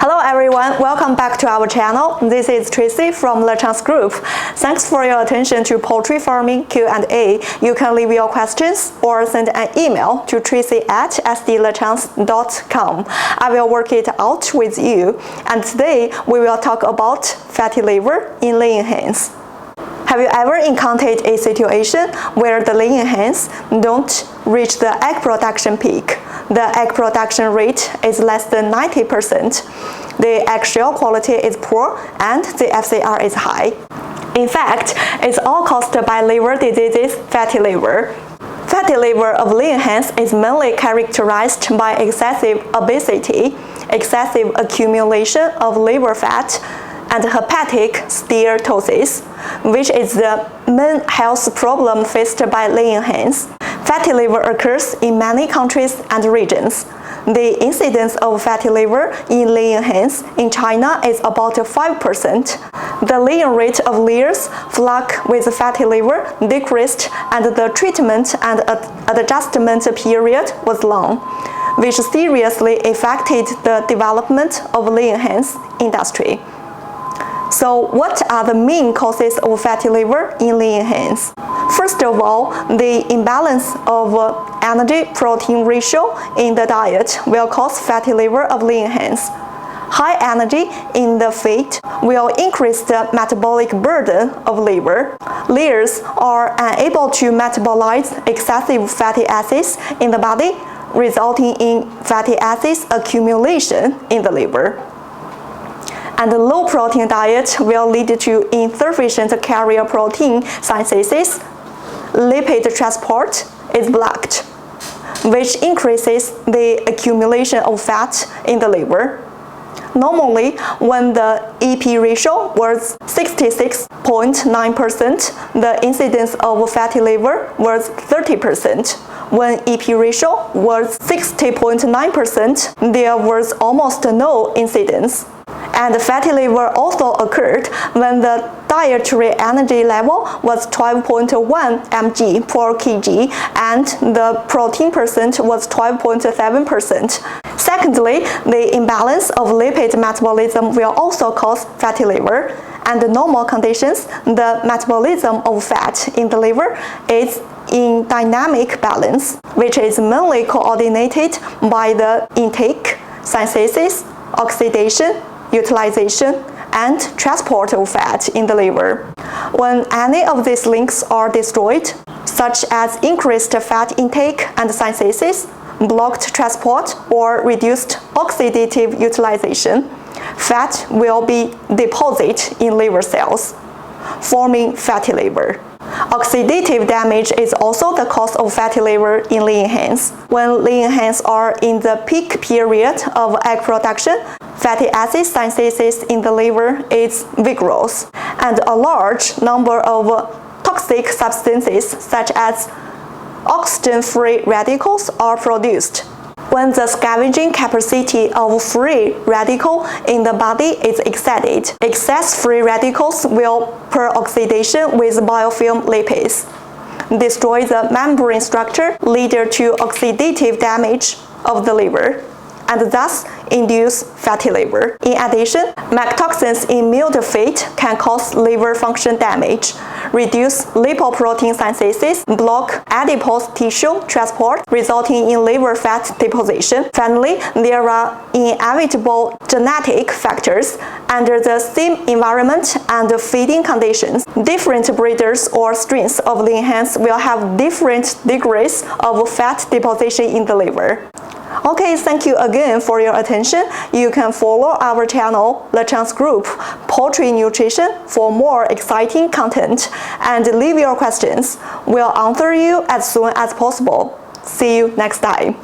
Hello everyone, welcome back to our channel. This is Tracy from Lachance Group. Thanks for your attention to poultry farming Q&A. You can leave your questions or send an email to tracy@sdlachance.com. I will work it out with you. And today we will talk about fatty liver in laying hens. Have you ever encountered a situation where the laying hens don't reach the egg production peak? The egg production rate is less than 90%. The eggshell quality is poor and the FCR is high. In fact, it's all caused by liver diseases, fatty liver. Fatty liver of laying hens is mainly characterized by excessive obesity, excessive accumulation of liver fat, and hepatic steatosis, which is the main health problem faced by laying hens. Fatty liver occurs in many countries and regions. The incidence of fatty liver in laying hens in China is about 5%. The laying rate of layers flock with fatty liver decreased, and the treatment and adjustment period was long, which seriously affected the development of laying hens industry. So what are the main causes of fatty liver in laying hens? First of all, the imbalance of energy-protein ratio in the diet will cause fatty liver of laying hens. High energy in the feed will increase the metabolic burden of liver. Layers are unable to metabolize excessive fatty acids in the body, resulting in fatty acids accumulation in the liver. And the low protein diet will lead to insufficient carrier protein synthesis. Lipid transport is blocked, which increases the accumulation of fat in the liver. Normally, when the EP ratio was 66.9%, the incidence of fatty liver was 30%. When EP ratio was 60.9%, there was almost no incidence. And fatty liver also occurred when the dietary energy level was 12.1 mg per kg and the protein percent was 12.7%. Secondly, the imbalance of lipid metabolism will also cause fatty liver. Under normal conditions, the metabolism of fat in the liver is in dynamic balance, which is mainly coordinated by the intake, synthesis, oxidation, utilization, and transport of fat in the liver. When any of these links are destroyed, such as increased fat intake and synthesis, blocked transport, or reduced oxidative utilization, fat will be deposited in liver cells, forming fatty liver. Oxidative damage is also the cause of fatty liver in laying hens. When laying hens are in the peak period of egg production, fatty acid synthesis in the liver is vigorous, and a large number of toxic substances such as oxygen-free radicals are produced. When the scavenging capacity of free radical in the body is exceeded, excess free radicals will peroxidation with biofilm lipids, destroy the membrane structure, leading to oxidative damage of the liver, and thus induce fatty liver. In addition, mycotoxins in milled feed can cause liver function damage, reduce lipoprotein synthesis, block adipose tissue transport, resulting in liver fat deposition. Finally, there are inevitable genetic factors under the same environment and feeding conditions. Different breeders or strains of laying hens will have different degrees of fat deposition in the liver. Okay, thank you again for your attention. You can follow our channel, Lachance Group, Poultry Nutrition, for more exciting content, and leave your questions. We'll answer you as soon as possible. See you next time.